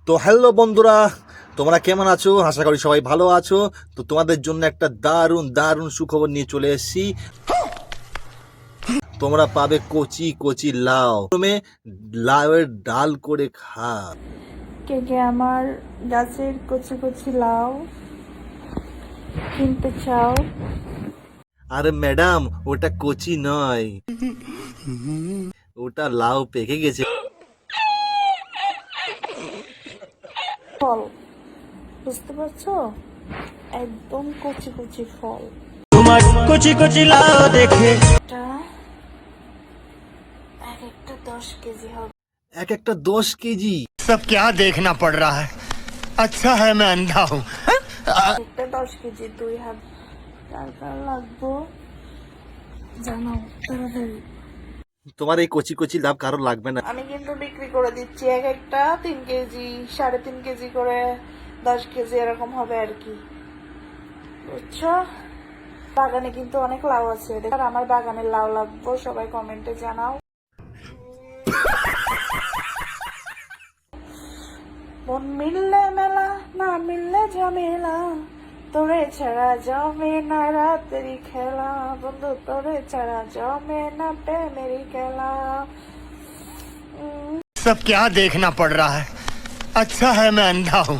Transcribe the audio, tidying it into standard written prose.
তো হ্যালো বন্ধুরা, তোমরা কেমন আছো? আশা করি সবাই ভালো আছো। তো তোমাদের জন্য একটা দারুণ দারুণ সুখবর নিয়ে চলে এসেছি। তোমরা পাবে কচি কচি লাউ। প্রথমে লাউয়ের ডাল করে খা। কে কে আমার গাছের কচি কচি লাউ কিনতে চাও? আরে ম্যাডাম, ওটা কচি নয়, ওটা লাউ পেকে গেছে। ফল, বুঝতে পারছো? একদম কচি কচি ফল। তোমার কচি কচি লাউ দেখে এটা এক একটা 10 কেজি হবে। এক একটা 10 কেজি। सब क्या देखना पड़ रहा है। अच्छा है मैं अंधा हूँ। একটা 10 কেজি, 2 হাত। কার কার লাগবো জানাও তাড়াতাড়ি। তোমার এই কচি কচি লাউ কারো লাগবে না। আমি কিন্তু বিক্রি করে দিচ্ছি, এক একটা 3 কেজি, 3.5 কেজি করে, 10 কেজি এরকম হবে আর কি, বুঝছো? বাগানে কিন্তু অনেক লাউ আছে, আর আমার বাগানের লাউ লাগবো, সবাই কমেন্টে জানাও। মন মিললে মেলা, না মিললে ঝামেলা, তোরে ছাড়া জমে না রাতেরই খেলা, বন্ধু তোরে ছাড়া জমে না প্রেমেরই খেলা। सब क्या देखना पड़ रहा है। अच्छा है मैं अंधा हूँ।